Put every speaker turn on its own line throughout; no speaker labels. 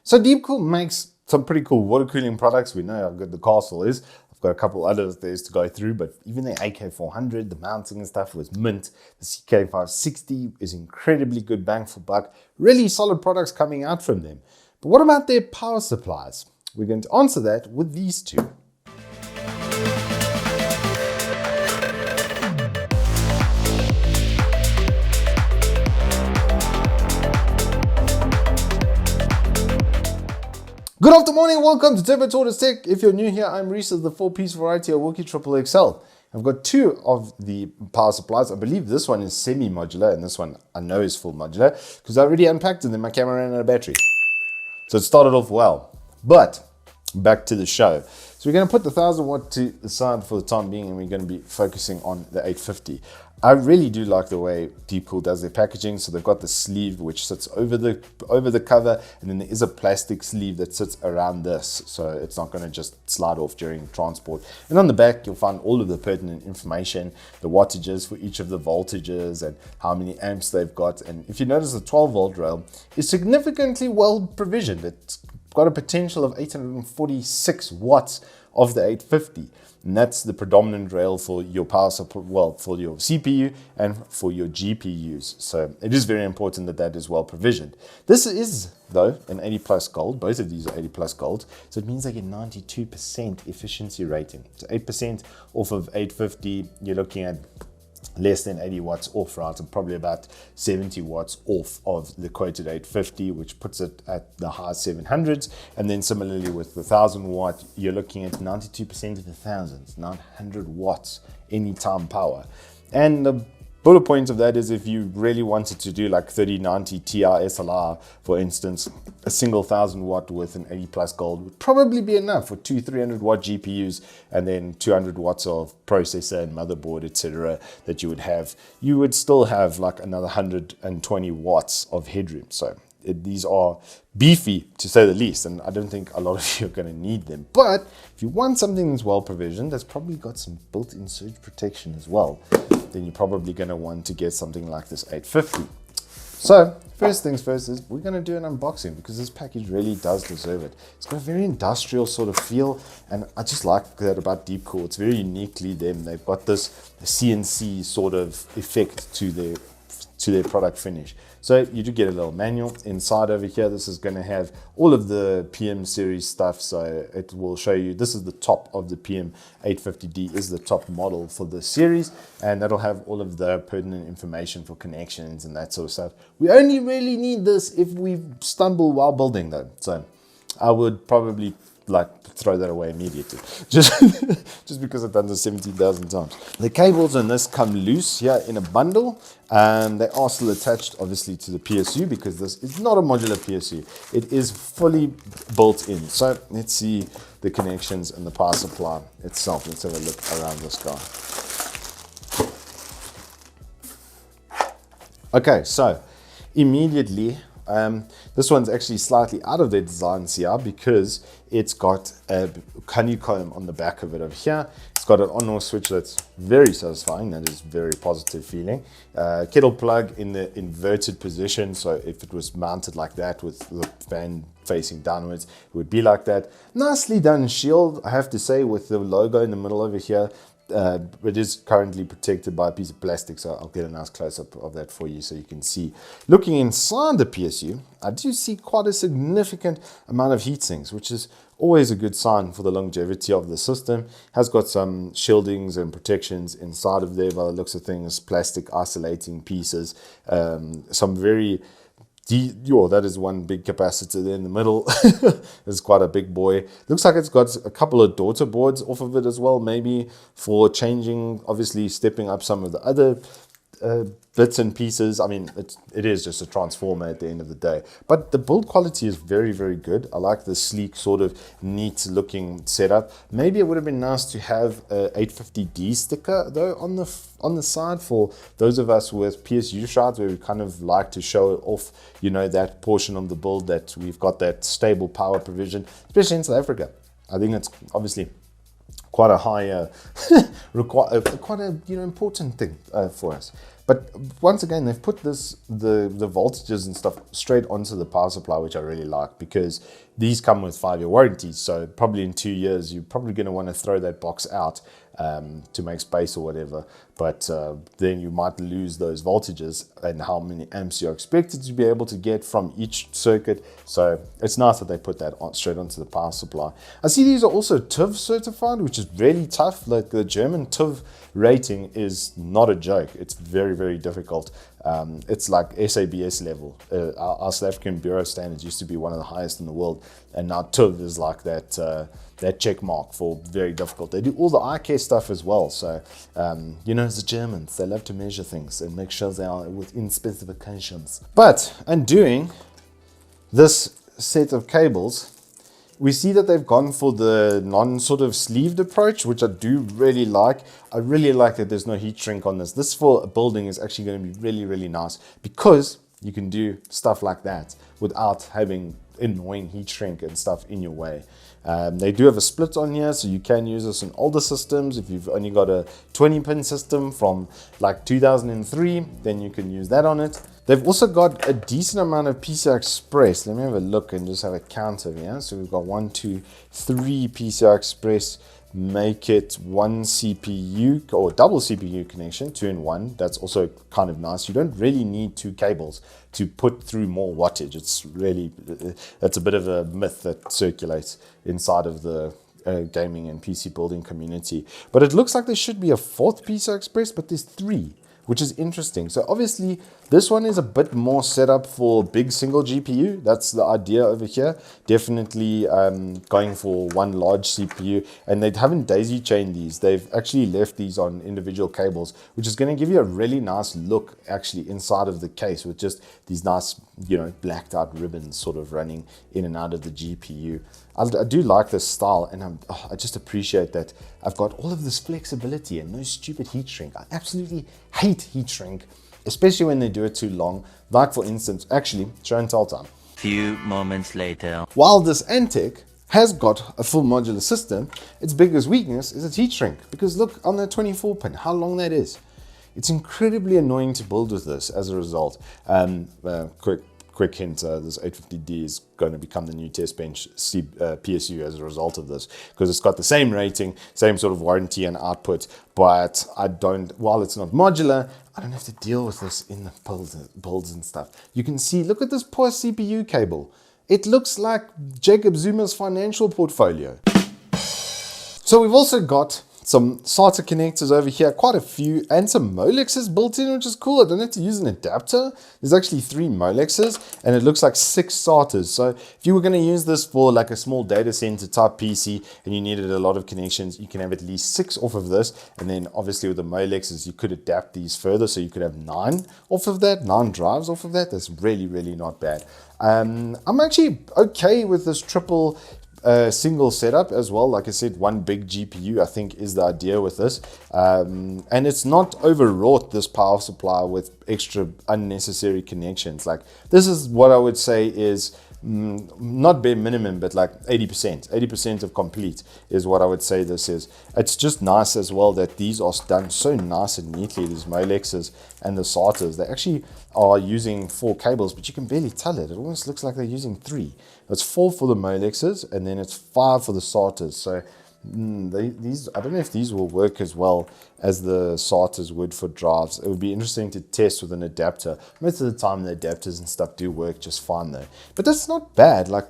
So Deepcool makes some pretty cool water cooling products. We know how good the Castle is. I've got a couple others there's to go through, but even the AK400, the mounting and stuff was mint. The CK560 is incredibly good bang for buck. Really solid products coming out from them. But what about their power supplies? We're going to answer that with these two. Good afternoon, welcome to Turbo Tortoise Tech. If you're new here, I'm Reese of the 4-piece variety of Wooks Triple XL. I've got two of the power supplies. I believe this one is semi-modular and this one I know is full modular because I already unpacked it and my camera ran out of battery. So it started off well, but back to the show. So we're going to put the 1000 watt to the side for the time being and we're going to be focusing on the 850. I really do like the way Deepcool does their packaging. So they've got the sleeve which sits over the cover, and then there is a plastic sleeve that sits around this, so it's not going to just slide off during transport. And on the back you'll find all of the pertinent information, the wattages for each of the voltages and how many amps they've got. And if you notice, the 12 volt rail is significantly well provisioned. It's got a potential of 846 watts of the 850. And that's the predominant rail for your power supply, well, for your CPU and for your GPUs. So it is very important that that is well provisioned. This is, though, an 80 plus gold. Both of these are 80 plus gold. So it means they get 92% efficiency rating. So 8% off of 850, you're looking at less than 80 watts off, right? And probably about 70 watts off of the quoted 850, which puts it at the high 700s. And then similarly with the 1000 watt, you're looking at 92% of the thousands, 900 watts anytime power. And the bullet point of that is if you really wanted to do like 3090 Ti SLR, for instance, a single 1000 watt with an 80 plus gold would probably be enough for two 300 watt GPUs and then 200 watts of processor and motherboard, etc. that you would have. You would still have like another 120 watts of headroom. So these are beefy to say the least, and I don't think a lot of you are going to need them. But if you want something that's well provisioned, that's probably got some built-in surge protection as well, then you're probably going to want to get something like this 850. So first things first is we're going to do an unboxing because this package really does deserve it. It's got a very industrial sort of feel, and I just like that about Deepcool. It's very uniquely them. They've got this CNC sort of effect to their product finish. So you do get a little manual inside over here. This is going to have all of the PM series stuff. So it will show you, this is the top of the PM850D, is the top model for the series. And that'll have all of the pertinent information for connections and that sort of stuff. We only really need this if we stumble while building though. So I would probably like throw that away immediately, just because I've done this 17,000 times. The cables on this come loose here in a bundle, and they are still attached obviously to the PSU because this is not a modular PSU. It is fully built in. So let's see the connections and the power supply itself. Let's have a look around this guy. Okay, so immediately, this one's actually slightly out of their design CR because it's got a honeycomb on the back of it over here. It's got an on-off switch that's very satisfying. That is very positive feeling. Kettle plug in the inverted position. So if it was mounted like that with the fan facing downwards, it would be like that. Nicely done shield, I have to say, with the logo in the middle over here. It is currently protected by a piece of plastic, so I'll get a nice close-up of that for you so you can see. Looking inside the PSU, I do see quite a significant amount of heat sinks, which is always a good sign for the longevity of the system. Has got some shieldings and protections inside of there by the looks of things, plastic isolating pieces, some very that is one big capacitor there in the middle. It's quite a big boy. Looks like it's got a couple of daughter boards off of it as well, maybe for changing, obviously stepping up some of the other bits and pieces. I mean, it is just a transformer at the end of the day, but the build quality is very, very good. I like the sleek sort of neat looking setup. Maybe it would have been nice to have a 850D sticker though on the side for those of us with PSU shards, where we kind of like to show off, you know, that portion of the build that we've got that stable power provision, especially in South Africa. I think it's obviously quite a high, quite a important thing for us. But once again, they've put the voltages and stuff straight onto the power supply, which I really like, because these come with 5-year warranties. So probably in 2 years, you're probably going to want to throw that box out to make space or whatever. But then you might lose those voltages and how many amps you're expected to be able to get from each circuit. So it's nice that they put that straight onto the power supply. I see these are also TÜV certified, which is really tough. Like the German TÜV rating is not a joke. It's very, very difficult. It's like SABS level. Our South African Bureau standards used to be one of the highest in the world, and now TÜV is like that check mark for very difficult. They do all the eye care stuff as well. So, you know, the Germans, they love to measure things and make sure they are within specifications. But undoing this set of cables, we see that they've gone for the non-sort of sleeved approach, which I do really like. I really like that there's no heat shrink on this. This for a building is actually going to be really, really nice, because you can do stuff like that without having annoying heat shrink and stuff in your way. They do have a split on here, so you can use this in older systems. If you've only got a 20-pin system from like 2003, then you can use that on it. They've also got a decent amount of PCI Express. Let me have a look and just have a count over here. So we've got 1, 2, 3 PCI Express. Make it 1 CPU or double CPU connection, 2 in 1. That's also kind of nice. You don't really need 2 cables to put through more wattage. It's really, that's a bit of a myth that circulates inside of the gaming and PC building community. But it looks like there should be a 4th PCI Express, but there's 3. Which is interesting. So obviously this one is a bit more set up for big single GPU. That's the idea over here. Definitely going for one large CPU, and they haven't daisy chained these. They've actually left these on individual cables, which is going to give you a really nice look actually inside of the case, with just these nice, you know, blacked out ribbons sort of running in and out of the GPU. I do like this style, and I just appreciate that I've got all of this flexibility and no stupid heat shrink. I absolutely hate heat shrink, especially when they do it too long. Like for instance, actually, show and tell time.
Few moments later.
While this Antec has got a full modular system, its biggest weakness is its heat shrink. Because look on that 24-pin, how long that is. It's incredibly annoying to build with this as a result. Quick hint, this 850D is going to become the new test bench PSU as a result of this, because it's got the same rating, same sort of warranty and output, but while it's not modular, I don't have to deal with this in the builds and stuff. You can see, look at this poor CPU cable. It looks like Jacob Zuma's financial portfolio. So we've also got some SATA connectors over here, quite a few, and some Molexes built in, which is cool. I don't have to use an adapter. There's actually 3 Molexes, and it looks like 6 SATAs. So if you were going to use this for like a small data center type PC and you needed a lot of connections, you can have at least 6 off of this. And then obviously with the Molexes, you could adapt these further, so you could have 9 off of that, 9 drives off of that. That's really, really not bad. I'm actually okay with this triple single setup as well. Like I said, one big GPU I think is the idea with this, and it's not overwrought, this power supply, with extra unnecessary connections. Like, this is what I would say is not bare minimum, but like 80% of complete is what I would say this is. It's just nice as well that these are done so nice and neatly, these Molexes and the SATAs. They actually are using 4 cables, but you can barely tell it. It almost looks like they're using 3. It's 4 for the Molexes, and then it's 5 for the SATAs. So these, I don't know if these will work as well as the SATAs would for drives. It would be interesting to test with an adapter. Most of the time the adapters and stuff do work just fine though. But that's not bad. Like,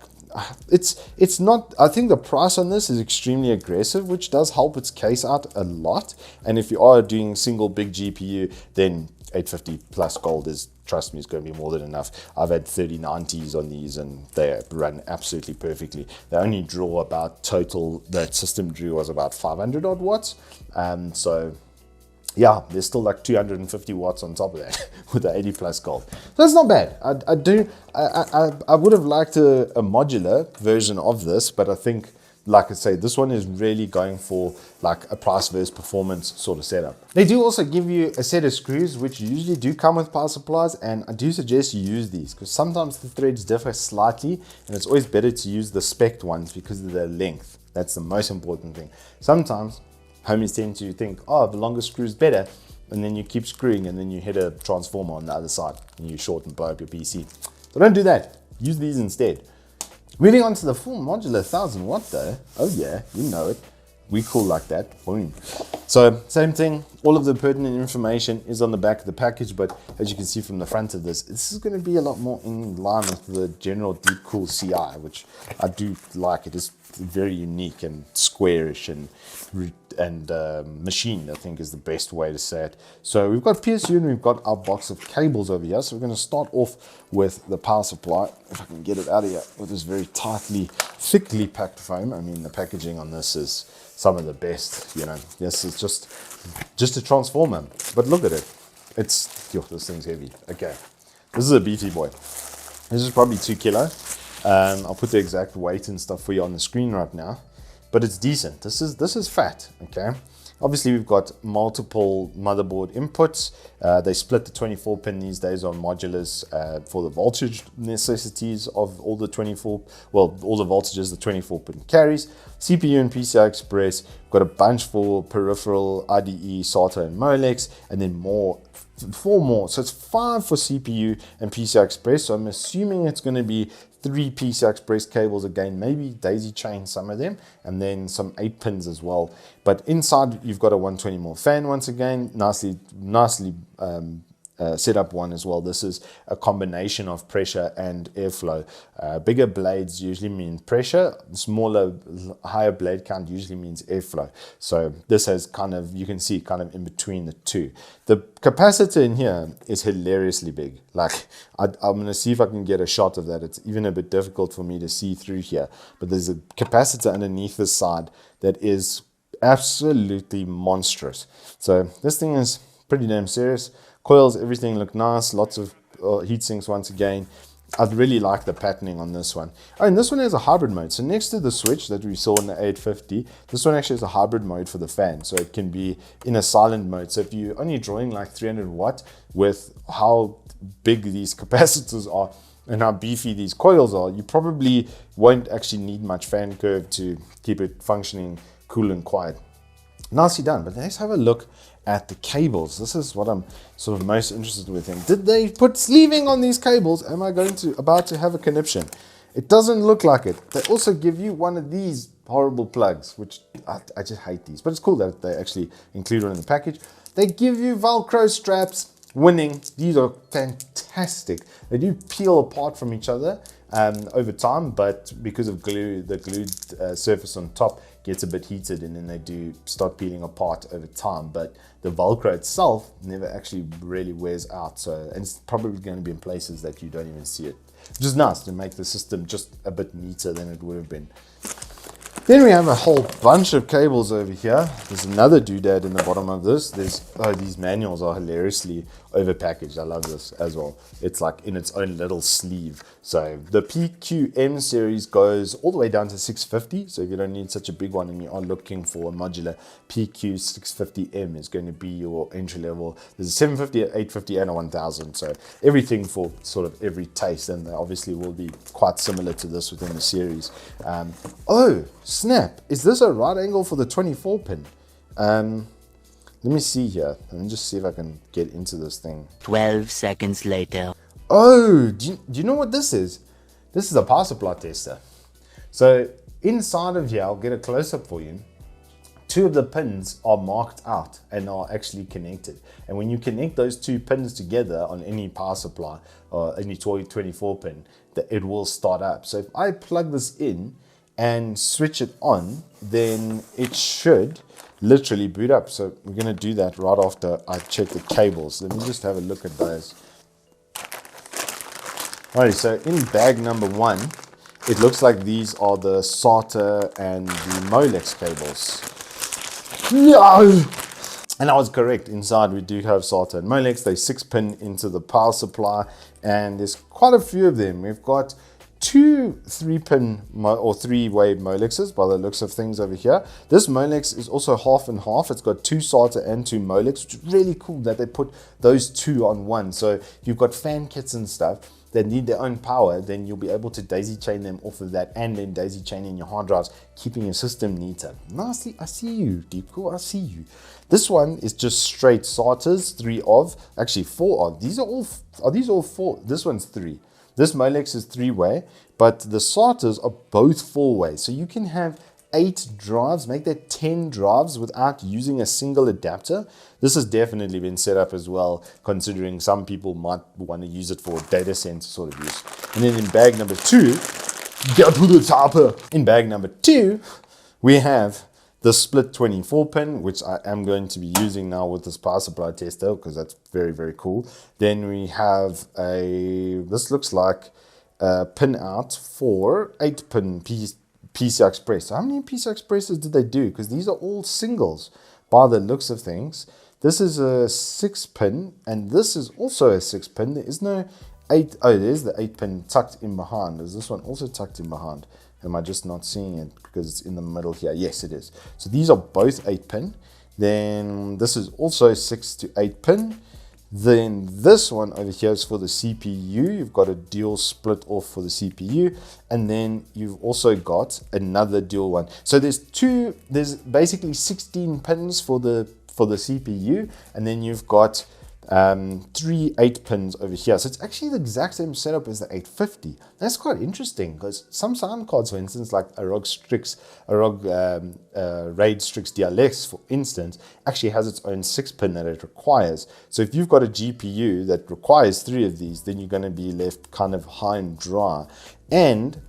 it's not, I think the price on this is extremely aggressive, which does help its case out a lot. And if you are doing single big GPU, then 850 plus gold is, trust me, it's going to be more than enough. I've had 3090s on these and they run absolutely perfectly. They only draw about, total that system drew was about 500 odd watts. So yeah, there's still like 250 watts on top of that with the 80 plus gold. So that's not bad. I would have liked a modular version of this, but I think, like I say, this one is really going for like a price versus performance sort of setup. They do also give you a set of screws, which usually do come with power supplies, and I do suggest you use these because sometimes the threads differ slightly, and it's always better to use the spec'd ones because of their length. That's the most important thing. Sometimes homies tend to think, oh, the longer screw is better. and then you keep screwing, and then you hit a transformer on the other side, and you short and blow up your PC. So don't do that. Use these instead. Moving on to the full modular 1000 watt though. Oh yeah, you know it. We cool like that. Boom. So same thing, all of the pertinent information is on the back of the package, but as you can see from the front of this is going to be a lot more in line with the general Deepcool CI, which I do like. It is very unique and squarish and machined, I think is the best way to say it. So we've got PSU and we've got our box of cables over here. So we're going to start off with the power supply, if I can get it out of here, with this very thickly packed foam. I mean, the packaging on this is some of the best, you know. This is just a transformer, but look at it. This thing's heavy. Okay, this is a beefy boy. This is probably 2 kilo. I'll put the exact weight and stuff for you on the screen right now, but it's decent. This is fat. Okay, obviously we've got multiple motherboard inputs. They split the 24 pin these days on modulars for the voltage necessities of all the 24, well, all the voltages the 24 pin carries. CPU and PCI Express, got a bunch for peripheral, IDE, SATA and Molex, and then 4 more. So it's 5 for CPU and PCI Express. So I'm assuming it's going to be 3 PCI Express cables again, maybe daisy chain some of them, and then some 8 pins as well. But inside you've got a 120 mm fan once again, nicely set up one as well. This is a combination of pressure and airflow. Bigger blades usually mean pressure, smaller, higher blade count usually means airflow. So this has kind of, you can see kind of in between the two. The capacitor in here is hilariously big. Like I'm going to see if I can get a shot of that. It's even a bit difficult for me to see through here, but there's a capacitor underneath this side that is absolutely monstrous. So this thing is pretty damn serious. Coils, everything look nice, lots of heat sinks once again. I'd really like the patterning on this one. Oh, and this one has a hybrid mode. So next to the switch that we saw in the 850, this one actually has a hybrid mode for the fan. So it can be in a silent mode. So if you're only drawing like 300 watt with how big these capacitors are and how beefy these coils are, you probably won't actually need much fan curve to keep it functioning cool and quiet. Nicely done. But let's have a look at the cables. This is what I'm sort of most interested with him. Did they put sleeving on these cables? Am I about to have a conniption? It doesn't look like it. They also give you one of these horrible plugs, which I just hate these, but it's cool that they actually include one in the package. They give you Velcro straps. Winning. These are fantastic. They do peel apart from each other over time, but because of glue, the glued surface on top gets a bit heated, and then they do start peeling apart over time. But the Velcro itself never actually really wears out, so, and it's probably going to be in places that you don't even see it, which is nice to make the system just a bit neater than it would have been. Then we have a whole bunch of cables over here. There's another doodad in the bottom of this. These manuals are hilariously overpackaged. I love this as well. It's like in its own little sleeve. So the PQM series goes all the way down to 650. So if you don't need such a big one and you are looking for a modular, PQ650M is going to be your entry level. There's a 750, 850 and a 1000. So everything for sort of every taste, and they obviously will be quite similar to this within the series. Oh, snap. Is this a right angle for the 24 pin? Let me see here. Let me just see if I can get into this thing.
12 seconds later.
Oh, do you know what this is? This is a power supply tester. So inside of here, I'll get a close-up for you. 2 of the pins are marked out and are actually connected. And when you connect those 2 pins together on any power supply or any 24 pin, it will start up. So if I plug this in and switch it on, then it should literally boot up. So we're going to do that right after I check the cables. Let me just have a look at those. Alright, so in bag number 1, it looks like these are the SATA and the Molex cables. And I was correct. Inside we do have SATA and Molex. They 6-pin into the power supply, and there's quite a few of them. We've got 2 3-pin or 3-way Molexes by the looks of things over here. This Molex is also half and half. It's got 2 SATA and 2 Molex, which is really cool that they put those 2 on one. So you've got fan kits and stuff. that need their own power, then you'll be able to daisy chain them off of that, and then daisy chain in your hard drives, keeping your system neater. Now, I see you, Deepcool, I see you. This one is just straight SATAs, 4 of. These are these all 4? This one's 3. This Molex is 3-way, but the SATAs are both 4-way. So you can have 8 drives, make that 10 drives without using a single adapter. This has definitely been set up as well, considering some people might want to use it for data center sort of use. And then in bag number 2, get to the topper. In bag number 2, we have the split 24 pin, which I am going to be using now with this power supply tester, because that's very, very cool. Then we have this looks like a pin out for 8-pin PCI Express. So how many PCI Expresses did they do? Because these are all singles by the looks of things. This is a 6-pin, and this is also a 6-pin. There is no 8. Oh, there's the 8-pin tucked in behind. Is this one also tucked in behind? Am I just not seeing it because it's in the middle here? Yes, it is. So these are both 8-pin. Then this is also 6 to 8-pin. Then this one over here is for the CPU. You've got a dual split off for the CPU, and then you've also got another dual one. So there's basically 16 pins for the CPU, and then you've got 3 8-pins over here. So it's actually the exact same setup as the 850. That's quite interesting, because some sound cards, for instance, like a ROG RAID Strix DLX, for instance, actually has its own 6-pin that it requires. So if you've got a GPU that requires 3 of these, then you're going to be left kind of high and dry. And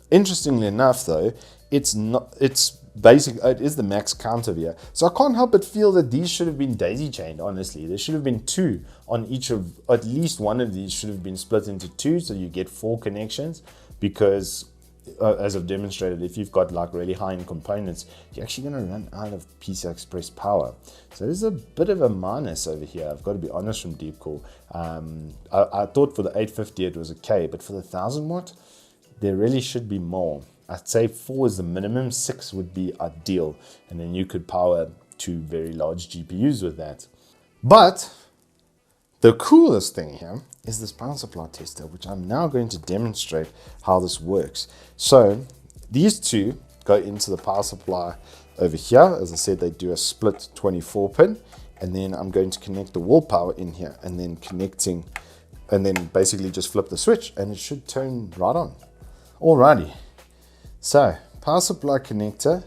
interestingly enough, though, it is the max count over here. So I can't help but feel that these should have been daisy chained, honestly. There should have been 2 on each of, at least one of these should have been split into 2, so you get 4 connections, because as I've demonstrated, if you've got like really high-end components, you're actually going to run out of PCI Express power. So there's a bit of a minus over here, I've got to be honest, from Deepcool. I thought for the 850 it was okay, but for the 1000 watt, there really should be more. I'd say 4 is the minimum, 6 would be ideal, and then you could power 2 very large GPUs with that. But the coolest thing here is this power supply tester, which I'm now going to demonstrate how this works. So these 2 go into the power supply over here. As I said, they do a split 24 pin, and then I'm going to connect the wall power in here, and then basically just flip the switch, and it should turn right on. Alrighty. So, power supply connector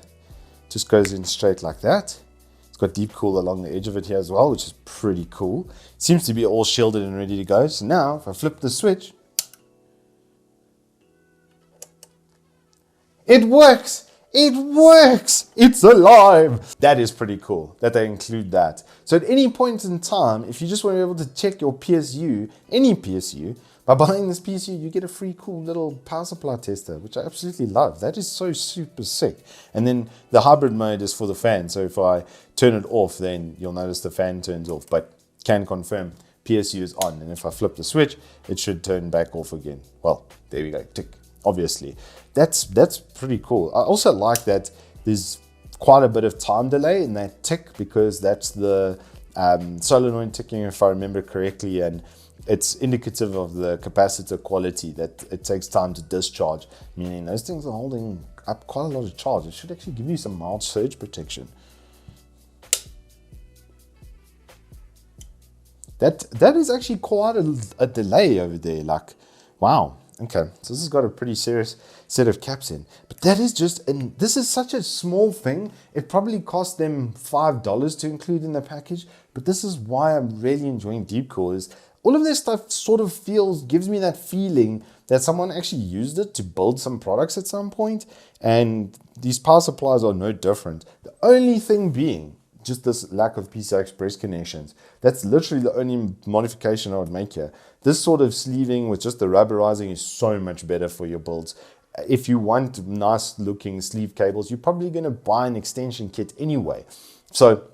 just goes in straight like that. It's got Deepcool along the edge of it here as well, which is pretty cool. It seems to be all shielded and ready to go. So now, if I flip the switch, it works! It works! It's alive! That is pretty cool that they include that. So at any point in time, if you just want to be able to check your PSU, any PSU, by buying this PSU, you get a free cool little power supply tester, which I absolutely love. That is so super sick. And then the hybrid mode is for the fan. So if I turn it off, then you'll notice the fan turns off. But can confirm PSU is on. And if I flip the switch, it should turn back off again. Well, there we go. Tick. Obviously. That's pretty cool. I also like that there's quite a bit of time delay in that tick, because that's the solenoid ticking, if I remember correctly, and it's indicative of the capacitor quality, that it takes time to discharge, meaning those things are holding up quite a lot of charge. It should actually give you some mild surge protection. That is actually quite a delay over there. Like, wow. Okay, so this has got a pretty serious set of caps in, but that is just, and this is such a small thing. It probably cost them $5 to include in the package, but this is why I'm really enjoying Deepcool. Is all of this stuff sort of gives me that feeling that someone actually used it to build some products at some point, and these power supplies are no different. The only thing being just this lack of PCI Express connections. That's literally the only modification I would make here. This sort of sleeving with just the rubberizing is so much better for your builds. If you want nice looking sleeve cables, you're probably going to buy an extension kit anyway. So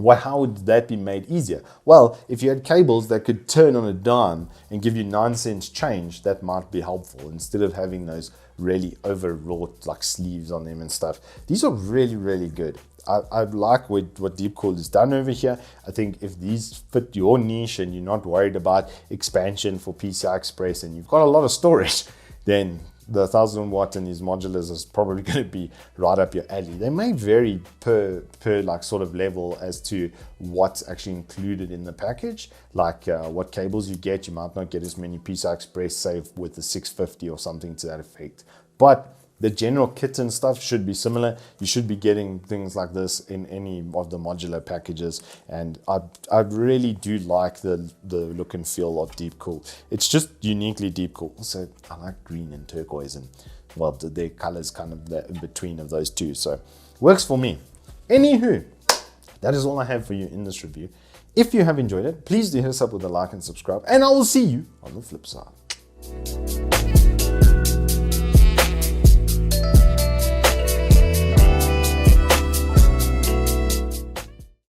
how would that be made easier? Well, if you had cables that could turn on a dime and give you 9 cents change, that might be helpful instead of having those really overwrought like sleeves on them and stuff. These are really, really good. I like what Deepcool has done over here. I think if these fit your niche and you're not worried about expansion for PCI Express and you've got a lot of storage, then the 1000 watt and these modulars is probably going to be right up your alley. They may vary per like sort of level as to what's actually included in the package, like what cables you get. You might not get as many PCI Express, say with the 650 or something to that effect, but the general kit and stuff should be similar. You should be getting things like this in any of the modular packages, and I really do like the look and feel of Deepcool. It's just uniquely Deepcool. Also, I like green and turquoise, and well, their colors kind of in between of those two, so works for me. Anywho, that is all I have for you in this review. If you have enjoyed it, please do hit us up with a like and subscribe, and I will see you on the flip side.